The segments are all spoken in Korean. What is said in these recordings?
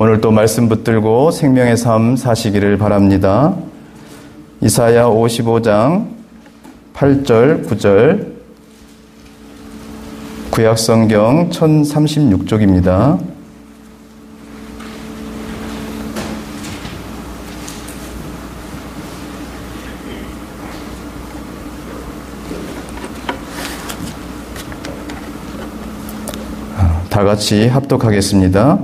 오늘도 말씀 붙들고 생명의 삶 사시기를 바랍니다. 이사야 55장 8절, 9절, 구약성경 1036쪽입니다. 다 같이 합독하겠습니다.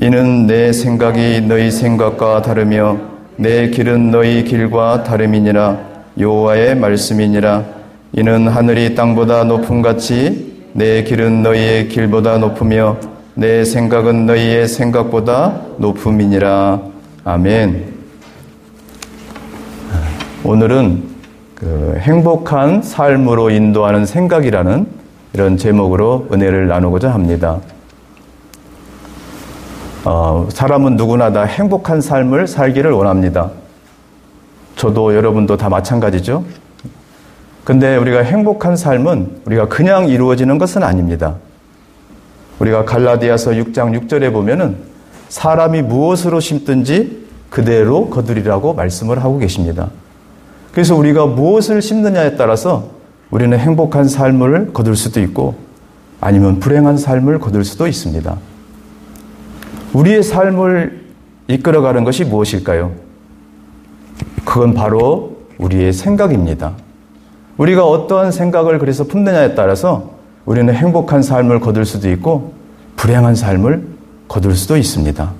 이는 내 생각이 너희 생각과 다르며 내 길은 너희 길과 다름이니라. 여호와의 말씀이니라. 이는 하늘이 땅보다 높음같이 내 길은 너희의 길보다 높으며 내 생각은 너희의 생각보다 높음이니라. 아멘. 오늘은 행복한 삶으로 인도하는 생각이라는 이런 제목으로 은혜를 나누고자 합니다. 사람은 누구나 다 행복한 삶을 살기를 원합니다. 저도 여러분도 다 마찬가지죠. 근데 우리가 행복한 삶은 우리가 그냥 이루어지는 것은 아닙니다. 우리가 갈라디아서 6장 6절에 보면은 사람이 무엇으로 심든지 그대로 거두리라고 말씀을 하고 계십니다. 그래서 우리가 무엇을 심느냐에 따라서 우리는 행복한 삶을 거둘 수도 있고 아니면 불행한 삶을 거둘 수도 있습니다. 우리의 삶을 이끌어가는 것이 무엇일까요? 그건 바로 우리의 생각입니다. 우리가 어떠한 생각을 그래서 품느냐에 따라서 우리는 행복한 삶을 거둘 수도 있고 불행한 삶을 거둘 수도 있습니다.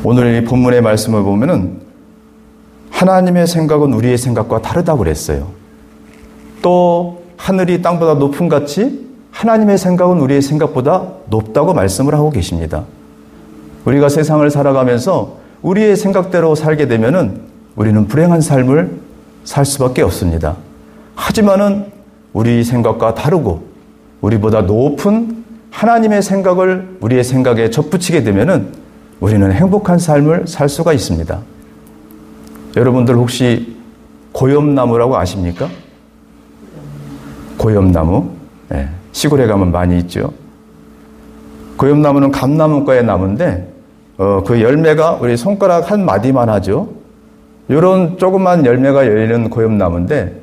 오늘 이 본문의 말씀을 보면은 하나님의 생각은 우리의 생각과 다르다고 그랬어요. 또 하늘이 땅보다 높음같이 하나님의 생각은 우리의 생각보다 높다고 말씀을 하고 계십니다. 우리가 세상을 살아가면서 우리의 생각대로 살게 되면은 우리는 불행한 삶을 살 수밖에 없습니다. 하지만은 우리 생각과 다르고 우리보다 높은 하나님의 생각을 우리의 생각에 접붙이게 되면은 우리는 행복한 삶을 살 수가 있습니다. 여러분들 혹시 고염나무라고 아십니까? 고염나무. 네, 시골에 가면 많이 있죠. 고염나무는 감나무과의 나무인데 그 열매가 우리 손가락 한 마디만 하죠. 이런 조그만 열매가 열리는 고염나무인데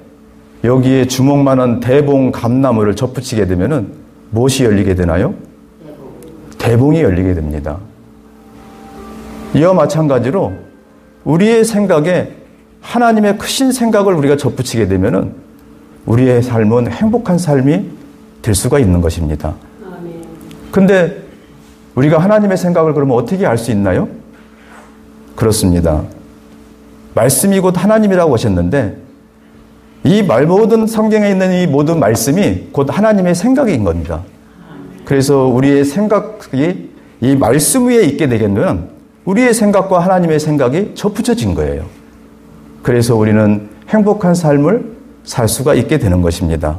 여기에 주먹만한 대봉 감나무를 접붙이게 되면은 무엇이 열리게 되나요? 대봉이 열리게 됩니다. 이와 마찬가지로 우리의 생각에 하나님의 크신 생각을 우리가 접붙이게 되면은 우리의 삶은 행복한 삶이 될 수가 있는 것입니다. 근데 우리가 하나님의 생각을 그러면 어떻게 알 수 있나요? 그렇습니다. 말씀이 곧 하나님이라고 하셨는데 이 모든 성경에 있는 이 모든 말씀이 곧 하나님의 생각인 겁니다. 그래서 우리의 생각이 이 말씀 위에 있게 되겠는 우리의 생각과 하나님의 생각이 접붙여진 거예요. 그래서 우리는 행복한 삶을 살 수가 있게 되는 것입니다.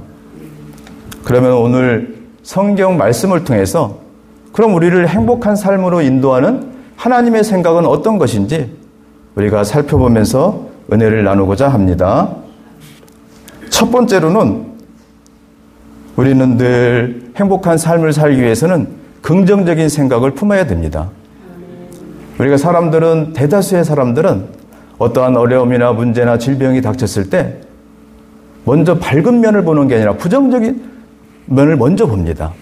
그러면 오늘 성경 말씀을 통해서 그럼 우리를 행복한 삶으로 인도하는 하나님의 생각은 어떤 것인지 우리가 살펴보면서 은혜를 나누고자 합니다. 첫 번째로는 우리는 늘 행복한 삶을 살기 위해서는 긍정적인 생각을 품어야 됩니다. 우리가 대다수의 사람들은 어떠한 어려움이나 문제나 질병이 닥쳤을 때 먼저 밝은 면을 보는 게 아니라 부정적인 면을 먼저 봅니다.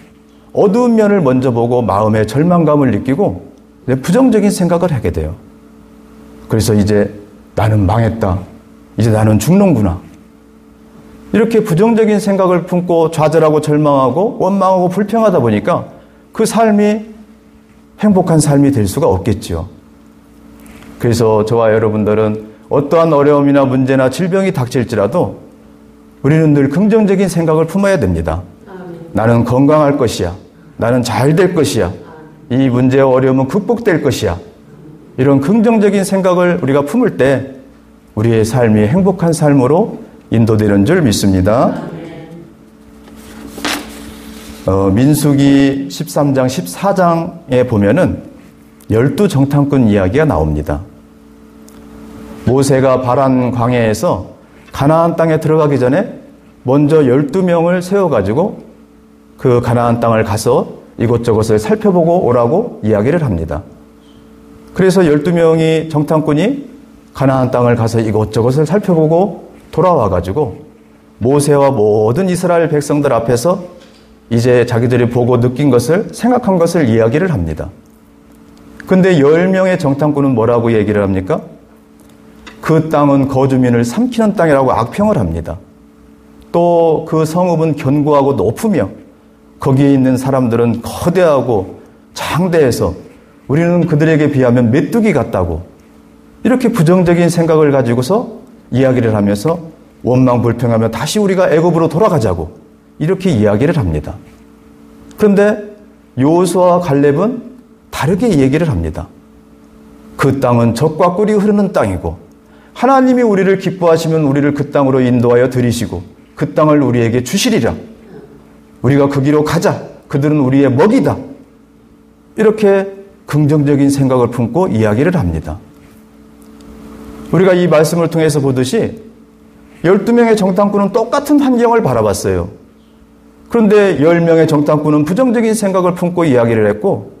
어두운 면을 먼저 보고 마음에 절망감을 느끼고 부정적인 생각을 하게 돼요. 그래서 이제 나는 망했다. 이제 나는 죽는구나. 이렇게 부정적인 생각을 품고 좌절하고 절망하고 원망하고 불평하다 보니까 그 삶이 행복한 삶이 될 수가 없겠죠. 그래서 저와 여러분들은 어떠한 어려움이나 문제나 질병이 닥칠지라도 우리는 늘 긍정적인 생각을 품어야 됩니다. 나는 건강할 것이야. 나는 잘 될 것이야. 이 문제와 어려움은 극복될 것이야. 이런 긍정적인 생각을 우리가 품을 때 우리의 삶이 행복한 삶으로 인도되는 줄 믿습니다. 민수기 13장, 14장에 보면은 12정탐꾼 이야기가 나옵니다. 모세가 바란 광야에서 가나안 땅에 들어가기 전에 먼저 12명을 세워가지고 그 가나안 땅을 가서 이것저것을 살펴보고 오라고 이야기를 합니다. 그래서 12명이 정탐꾼이 가나안 땅을 가서 이것저것을 살펴보고 돌아와가지고 모세와 모든 이스라엘 백성들 앞에서 이제 자기들이 보고 느낀 것을, 생각한 것을 이야기를 합니다. 근데 10명의 정탐꾼은 뭐라고 얘기를 합니까? 그 땅은 거주민을 삼키는 땅이라고 악평을 합니다. 또 그 성읍은 견고하고 높으며 거기에 있는 사람들은 거대하고 장대해서 우리는 그들에게 비하면 메뚜기 같다고, 이렇게 부정적인 생각을 가지고서 이야기를 하면서 원망불평하며 다시 우리가 애굽으로 돌아가자고 이렇게 이야기를 합니다. 그런데 여호수아와 갈렙은 다르게 얘기를 합니다. 그 땅은 젖과 꿀이 흐르는 땅이고 하나님이 우리를 기뻐하시면 우리를 그 땅으로 인도하여 들이시고 그 땅을 우리에게 주시리라. 우리가 그 길로 가자. 그들은 우리의 먹이다. 이렇게 긍정적인 생각을 품고 이야기를 합니다. 우리가 이 말씀을 통해서 보듯이 12명의 정탐꾼은 똑같은 환경을 바라봤어요. 그런데 10명의 정탐꾼은 부정적인 생각을 품고 이야기를 했고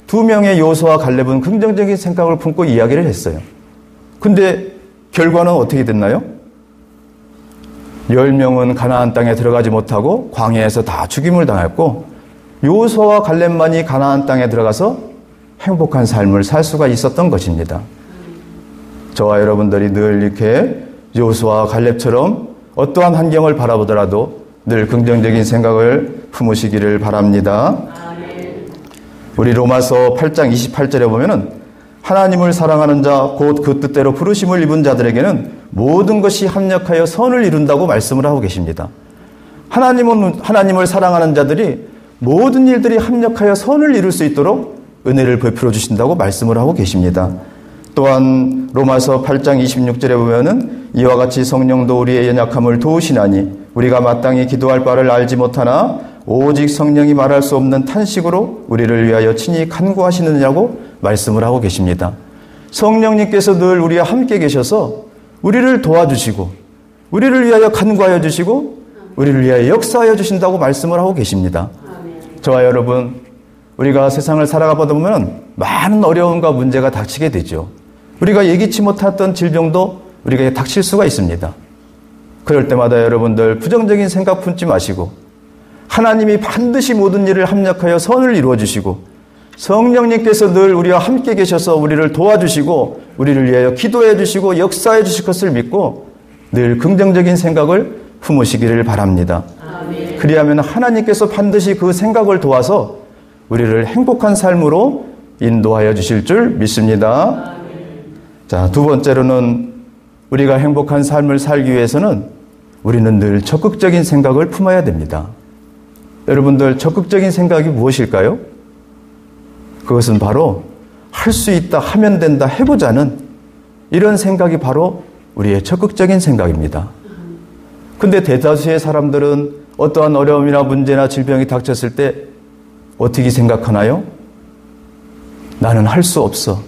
2명의 여호수아와 갈렙은 긍정적인 생각을 품고 이야기를 했어요. 근데 결과는 어떻게 됐나요? 10명은 가나안 땅에 들어가지 못하고 광야에서 다 죽임을 당했고 여호수아와 갈렙만이 가나안 땅에 들어가서 행복한 삶을 살 수가 있었던 것입니다. 저와 여러분들이 늘 이렇게 여호수아와 갈렙처럼 어떠한 환경을 바라보더라도 늘 긍정적인 생각을 품으시기를 바랍니다. 우리 로마서 8장 28절에 보면은 하나님을 사랑하는 자 곧 그 뜻대로 부르심을 입은 자들에게는 모든 것이 합력하여 선을 이룬다고 말씀을 하고 계십니다. 하나님을 사랑하는 자들이 모든 일들이 합력하여 선을 이룰 수 있도록 은혜를 베풀어 주신다고 말씀을 하고 계십니다. 또한 로마서 8장 26절에 보면은 이와 같이 성령도 우리의 연약함을 도우시나니 우리가 마땅히 기도할 바를 알지 못하나 오직 성령이 말할 수 없는 탄식으로 우리를 위하여 친히 간구하시느냐고 말씀을 하고 계십니다. 성령님께서 늘 우리와 함께 계셔서 우리를 도와주시고 우리를 위하여 간구하여 주시고 우리를 위하여 역사하여 주신다고 말씀을 하고 계십니다. 저와 여러분, 우리가 세상을 살아가다 보면 많은 어려움과 문제가 닥치게 되죠. 우리가 예기치 못했던 질병도 우리가 닥칠 수가 있습니다. 그럴 때마다 여러분들 부정적인 생각 품지 마시고 하나님이 반드시 모든 일을 합력하여 선을 이루어 주시고 성령님께서 늘 우리와 함께 계셔서 우리를 도와주시고 우리를 위하여 기도해 주시고 역사해 주실 것을 믿고 늘 긍정적인 생각을 품으시기를 바랍니다. 아멘. 그리하면 하나님께서 반드시 그 생각을 도와서 우리를 행복한 삶으로 인도하여 주실 줄 믿습니다. 아멘. 자, 두 번째로는 우리가 행복한 삶을 살기 위해서는 우리는 늘 적극적인 생각을 품어야 됩니다. 여러분들, 적극적인 생각이 무엇일까요? 그것은 바로 할 수 있다, 하면 된다, 해보자는 이런 생각이 바로 우리의 적극적인 생각입니다. 근데 대다수의 사람들은 어떠한 어려움이나 문제나 질병이 닥쳤을 때 어떻게 생각하나요? 나는 할 수 없어.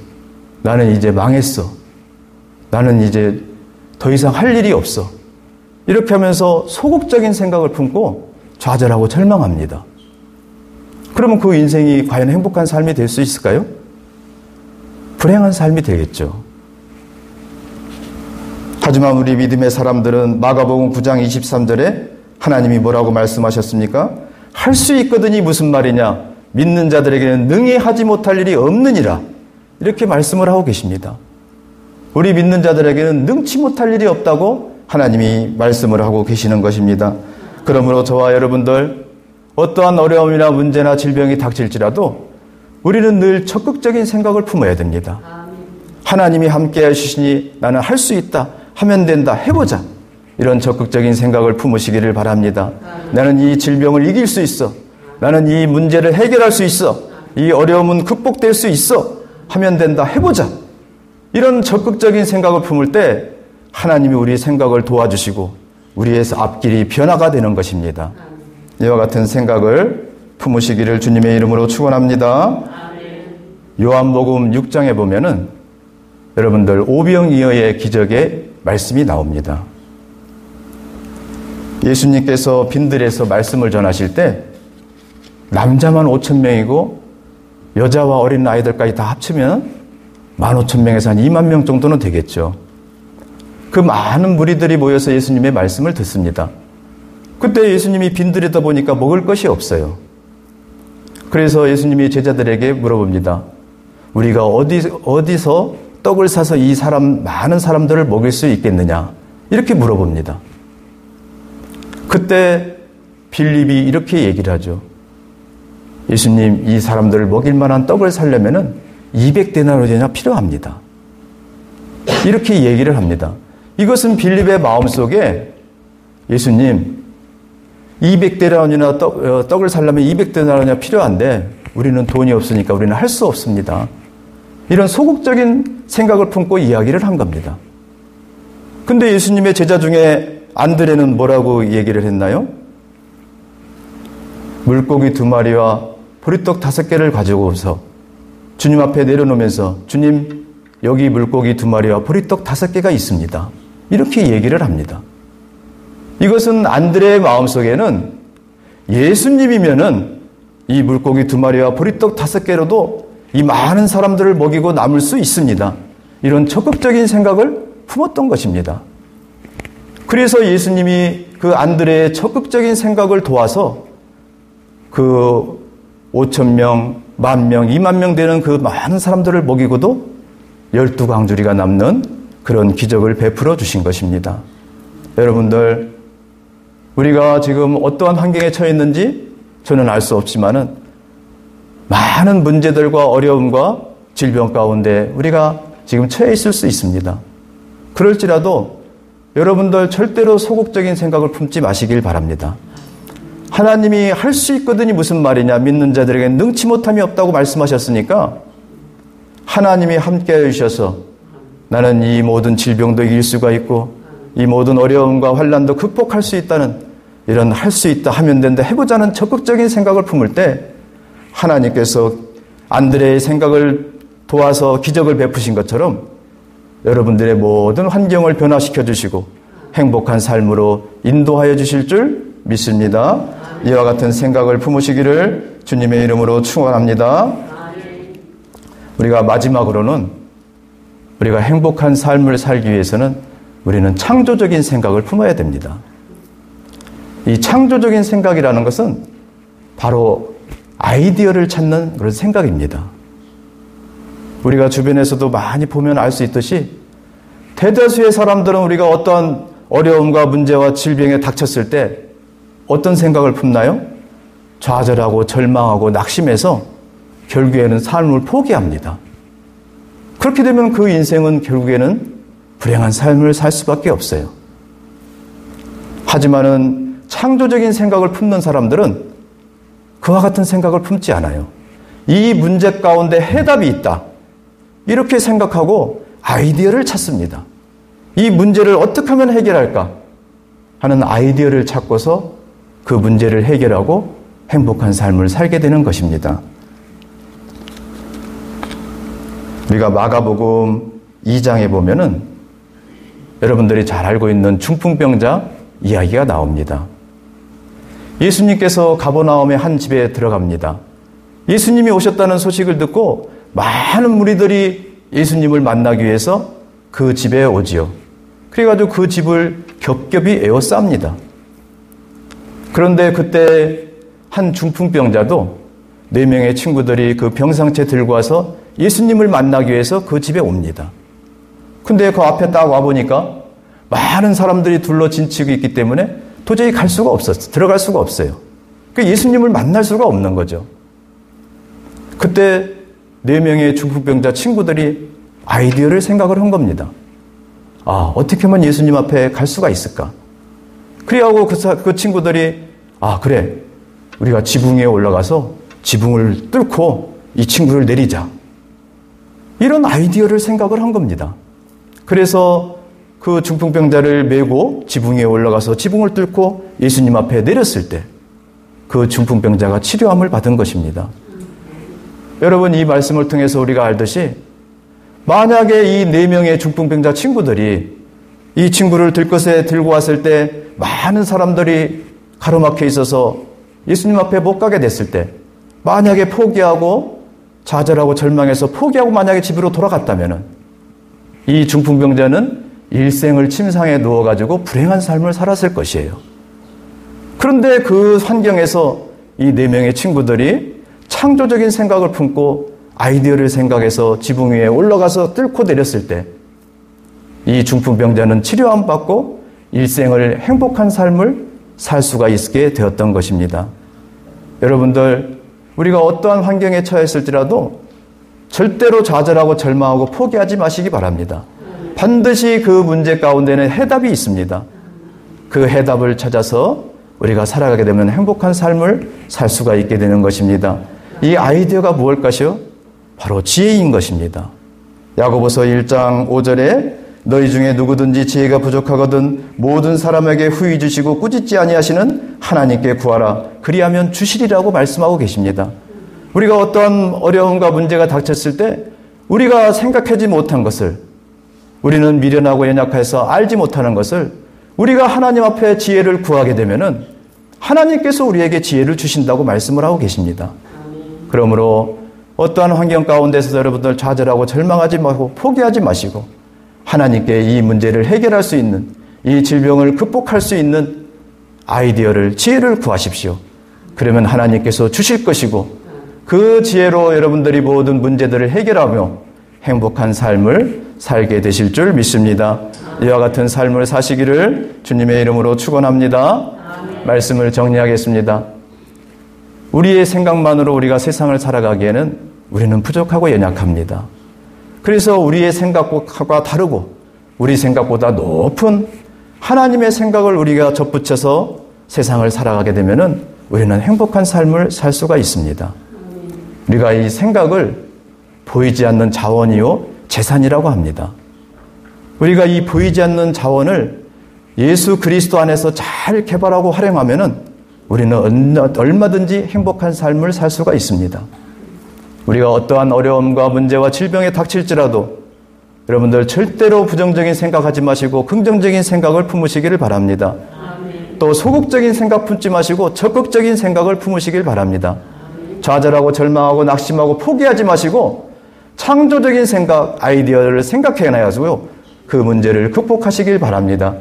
나는 이제 망했어. 나는 이제 더 이상 할 일이 없어. 이렇게 하면서 소극적인 생각을 품고 좌절하고 절망합니다. 그러면 그 인생이 과연 행복한 삶이 될 수 있을까요? 불행한 삶이 되겠죠. 하지만 우리 믿음의 사람들은 마가복음 9장 23절에 하나님이 뭐라고 말씀하셨습니까? 할 수 있거든이 무슨 말이냐? 믿는 자들에게는 능히 하지 못할 일이 없느니라. 이렇게 말씀을 하고 계십니다. 우리 믿는 자들에게는 능치 못할 일이 없다고 하나님이 말씀을 하고 계시는 것입니다. 그러므로 저와 여러분들 어떠한 어려움이나 문제나 질병이 닥칠지라도 우리는 늘 적극적인 생각을 품어야 됩니다. 하나님이 함께 해주시니 나는 할 수 있다, 하면 된다, 해보자. 이런 적극적인 생각을 품으시기를 바랍니다. 나는 이 질병을 이길 수 있어. 나는 이 문제를 해결할 수 있어. 이 어려움은 극복될 수 있어. 하면 된다, 해보자. 이런 적극적인 생각을 품을 때 하나님이 우리 생각을 도와주시고 우리의 앞길이 변화가 되는 것입니다. 이와 같은 생각을 품으시기를 주님의 이름으로 축원합니다. 요한복음 6장에 보면은 여러분들 오병이어의 기적의 말씀이 나옵니다. 예수님께서 빈들에서 말씀을 전하실 때 남자만 5,000명이고 여자와 어린 아이들까지 다 합치면 15,000명에서 한 2만 명 정도는 되겠죠. 그 많은 무리들이 모여서 예수님의 말씀을 듣습니다. 그때 예수님이 빈들이다 보니까 먹을 것이 없어요. 그래서 예수님이 제자들에게 물어봅니다. 우리가 어디서 떡을 사서 이 많은 사람들을 먹일 수 있겠느냐? 이렇게 물어봅니다. 그때 빌립이 이렇게 얘기를 하죠. 예수님, 이 사람들을 먹일 만한 떡을 사려면은 200데나리온이나 필요합니다. 이렇게 얘기를 합니다. 이것은 빌립의 마음속에 예수님, 200데나리온이나 떡을 사려면 200데나리온이나 필요한데 우리는 돈이 없으니까 우리는 할 수 없습니다. 이런 소극적인 생각을 품고 이야기를 한 겁니다. 근데 예수님의 제자 중에 안드레는 뭐라고 얘기를 했나요? 물고기 2마리와 보리떡 5개를 가지고 오서 주님 앞에 내려놓으면서 주님, 여기 물고기 2마리와 보리떡 5개가 있습니다. 이렇게 얘기를 합니다. 이것은 안드레의 마음속에는 예수님이면은 이 물고기 2마리와 보리떡 5개로도 이 많은 사람들을 먹이고 남을 수 있습니다. 이런 적극적인 생각을 품었던 것입니다. 그래서 예수님이 그 안드레의 적극적인 생각을 도와서 그 5,000명, 10,000명, 20,000명 되는 그 많은 사람들을 먹이고도 12광주리가 남는 그런 기적을 베풀어 주신 것입니다. 여러분들, 우리가 지금 어떠한 환경에 처해 있는지 저는 알 수 없지만은 많은 문제들과 어려움과 질병 가운데 우리가 지금 처해 있을 수 있습니다. 그럴지라도 여러분들 절대로 소극적인 생각을 품지 마시길 바랍니다. 하나님이 할 수 있거든이 무슨 말이냐? 믿는 자들에게 능치 못함이 없다고 말씀하셨으니까 하나님이 함께해 주셔서 나는 이 모든 질병도 이길 수가 있고 이 모든 어려움과 환난도 극복할 수 있다는 이런 할 수 있다 하면 된다 해보자는 적극적인 생각을 품을 때 하나님께서 안드레의 생각을 도와서 기적을 베푸신 것처럼 여러분들의 모든 환경을 변화시켜 주시고 행복한 삶으로 인도하여 주실 줄 믿습니다. 이와 같은 생각을 품으시기를 주님의 이름으로 축원합니다. 우리가 마지막으로는 우리가 행복한 삶을 살기 위해서는 우리는 창조적인 생각을 품어야 됩니다. 이 창조적인 생각이라는 것은 바로 아이디어를 찾는 그런 생각입니다. 우리가 주변에서도 많이 보면 알 수 있듯이 대다수의 사람들은 우리가 어떠한 어려움과 문제와 질병에 닥쳤을 때 어떤 생각을 품나요? 좌절하고 절망하고 낙심해서 결국에는 삶을 포기합니다. 그렇게 되면 그 인생은 결국에는 불행한 삶을 살 수밖에 없어요. 하지만은 창조적인 생각을 품는 사람들은 그와 같은 생각을 품지 않아요. 이 문제 가운데 해답이 있다. 이렇게 생각하고 아이디어를 찾습니다. 이 문제를 어떻게 하면 해결할까 하는 아이디어를 찾고서 그 문제를 해결하고 행복한 삶을 살게 되는 것입니다. 우리가 마가복음 2장에 보면은 여러분들이 잘 알고 있는 중풍병자 이야기가 나옵니다. 예수님께서 가버나움의 한 집에 들어갑니다. 예수님이 오셨다는 소식을 듣고 많은 무리들이 예수님을 만나기 위해서 그 집에 오지요. 그래가지고 그 집을 겹겹이 에워쌉니다. 그런데 그때 한 중풍병자도 4명의 친구들이 그 병상체 들고 와서 예수님을 만나기 위해서 그 집에 옵니다. 근데 그 앞에 딱 와보니까 많은 사람들이 둘러진치고 있기 때문에 도저히 갈 수가 없었어요. 들어갈 수가 없어요. 그 예수님을 만날 수가 없는 거죠. 그때 4명의 중풍병자 친구들이 아이디어를 생각을 한 겁니다. 아, 어떻게 하면 예수님 앞에 갈 수가 있을까? 그래하고 그 친구들이 그래, 우리가 지붕 위에 올라가서 지붕을 뚫고 이 친구를 내리자. 이런 아이디어를 생각을 한 겁니다. 그래서 그 중풍병자를 메고 지붕 위에 올라가서 지붕을 뚫고 예수님 앞에 내렸을 때 그 중풍병자가 치료함을 받은 것입니다. 여러분, 이 말씀을 통해서 우리가 알듯이 만약에 이 4명의 중풍병자 친구들이 이 친구를 들것에 들고 왔을 때 많은 사람들이 가로막혀 있어서 예수님 앞에 못 가게 됐을 때 만약에 포기하고 좌절하고 절망해서 포기하고 만약에 집으로 돌아갔다면 이 중풍병자는 일생을 침상에 누워가지고 불행한 삶을 살았을 것이에요. 그런데 그 환경에서 이 4명의 친구들이 창조적인 생각을 품고 아이디어를 생각해서 지붕 위에 올라가서 뚫고 내렸을 때 이 중풍병자는 치료함 받고 일생을 행복한 삶을 살 수가 있게 되었던 것입니다. 여러분들, 우리가 어떠한 환경에 처했을지라도 절대로 좌절하고 절망하고 포기하지 마시기 바랍니다. 반드시 그 문제 가운데는 해답이 있습니다. 그 해답을 찾아서 우리가 살아가게 되면 행복한 삶을 살 수가 있게 되는 것입니다. 이 아이디어가 무엇일까요? 바로 지혜인 것입니다. 야고보서 1장 5절에 너희 중에 누구든지 지혜가 부족하거든 모든 사람에게 후히 주시고 꾸짖지 아니하시는 하나님께 구하라. 그리하면 주시리라고 말씀하고 계십니다. 우리가 어떠한 어려움과 문제가 닥쳤을 때 우리가 생각하지 못한 것을, 우리는 미련하고 연약해서 알지 못하는 것을 우리가 하나님 앞에 지혜를 구하게 되면은 하나님께서 우리에게 지혜를 주신다고 말씀을 하고 계십니다. 그러므로 어떠한 환경 가운데서 여러분들 좌절하고 절망하지 말고 포기하지 마시고 하나님께 이 문제를 해결할 수 있는, 이 질병을 극복할 수 있는 아이디어를, 지혜를 구하십시오. 그러면 하나님께서 주실 것이고 그 지혜로 여러분들이 모든 문제들을 해결하며 행복한 삶을 살게 되실 줄 믿습니다. 이와 같은 삶을 사시기를 주님의 이름으로 축원합니다. 말씀을 정리하겠습니다. 우리의 생각만으로 우리가 세상을 살아가기에는 우리는 부족하고 연약합니다. 그래서 우리의 생각과 다르고 우리 생각보다 높은 하나님의 생각을 우리가 접붙여서 세상을 살아가게 되면은 우리는 행복한 삶을 살 수가 있습니다. 우리가 이 생각을 보이지 않는 자원이요 재산이라고 합니다. 우리가 이 보이지 않는 자원을 예수 그리스도 안에서 잘 개발하고 활용하면은 우리는 얼마든지 행복한 삶을 살 수가 있습니다. 우리가 어떠한 어려움과 문제와 질병에 닥칠지라도 여러분들 절대로 부정적인 생각하지 마시고 긍정적인 생각을 품으시기를 바랍니다. 또 소극적인 생각 품지 마시고 적극적인 생각을 품으시길 바랍니다. 좌절하고 절망하고 낙심하고 포기하지 마시고 창조적인 생각, 아이디어를 생각해내가지고요 그 문제를 극복하시길 바랍니다.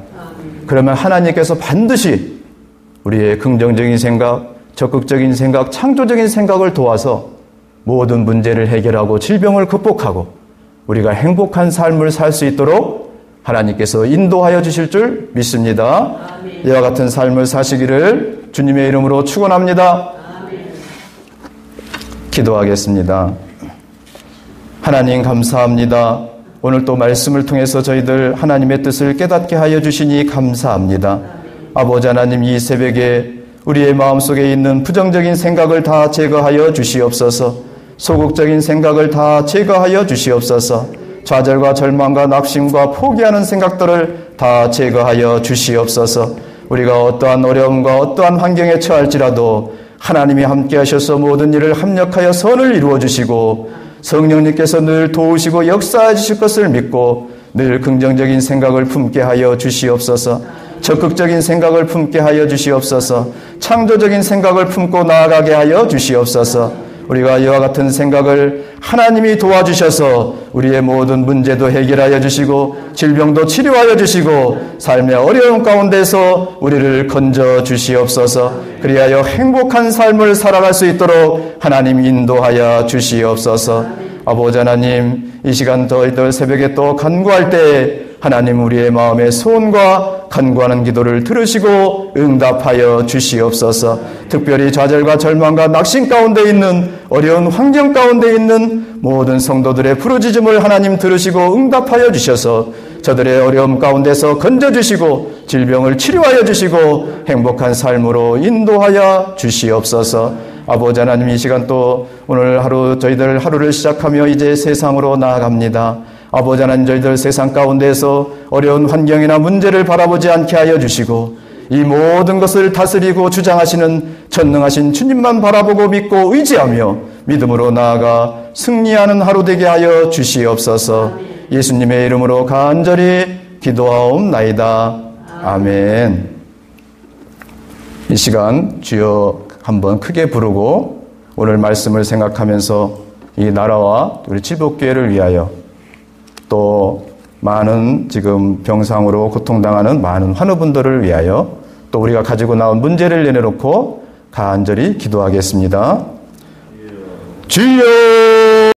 그러면 하나님께서 반드시 우리의 긍정적인 생각, 적극적인 생각, 창조적인 생각을 도와서 모든 문제를 해결하고 질병을 극복하고 우리가 행복한 삶을 살 수 있도록 하나님께서 인도하여 주실 줄 믿습니다. 이와 같은 삶을 사시기를 주님의 이름으로 축원합니다. 기도하겠습니다. 하나님 감사합니다. 오늘 또 말씀을 통해서 저희들 하나님의 뜻을 깨닫게 하여 주시니 감사합니다. 아버지 하나님, 이 새벽에 우리의 마음속에 있는 부정적인 생각을 다 제거하여 주시옵소서. 소극적인 생각을 다 제거하여 주시옵소서. 좌절과 절망과 낙심과 포기하는 생각들을 다 제거하여 주시옵소서. 우리가 어떠한 어려움과 어떠한 환경에 처할지라도 하나님이 함께 하셔서 모든 일을 합력하여 선을 이루어 주시고 성령님께서 늘 도우시고 역사해 주실 것을 믿고 늘 긍정적인 생각을 품게 하여 주시옵소서. 적극적인 생각을 품게 하여 주시옵소서. 창조적인 생각을 품고 나아가게 하여 주시옵소서. 우리가 이와 같은 생각을 하나님이 도와주셔서 우리의 모든 문제도 해결하여 주시고 질병도 치료하여 주시고 삶의 어려움 가운데서 우리를 건져 주시옵소서. 그리하여 행복한 삶을 살아갈 수 있도록 하나님 인도하여 주시옵소서. 아버지 하나님, 이 시간 저희들 새벽에 또 간구할 때 하나님 우리의 마음의 소원과 간구하는 기도를 들으시고 응답하여 주시옵소서. 특별히 좌절과 절망과 낙심 가운데 있는 어려운 환경 가운데 있는 모든 성도들의 부르짖음을 하나님 들으시고 응답하여 주셔서 저들의 어려움 가운데서 건져주시고 질병을 치료하여 주시고 행복한 삶으로 인도하여 주시옵소서. 아버지 하나님, 이 시간 또 오늘 하루 저희들 하루를 시작하며 이제 세상으로 나아갑니다. 아버지 하나님, 저희들 세상 가운데서 어려운 환경이나 문제를 바라보지 않게 하여 주시고 이 모든 것을 다스리고 주장하시는 전능하신 주님만 바라보고 믿고 의지하며 믿음으로 나아가 승리하는 하루 되게 하여 주시옵소서. 예수님의 이름으로 간절히 기도하옵나이다. 아멘. 이 시간 주여 한번 크게 부르고 오늘 말씀을 생각하면서 이 나라와 우리 지복교회를 위하여 또 많은 지금 병상으로 고통당하는 많은 환우분들을 위하여 또 우리가 가지고 나온 문제를 내려놓고 간절히 기도하겠습니다. 주여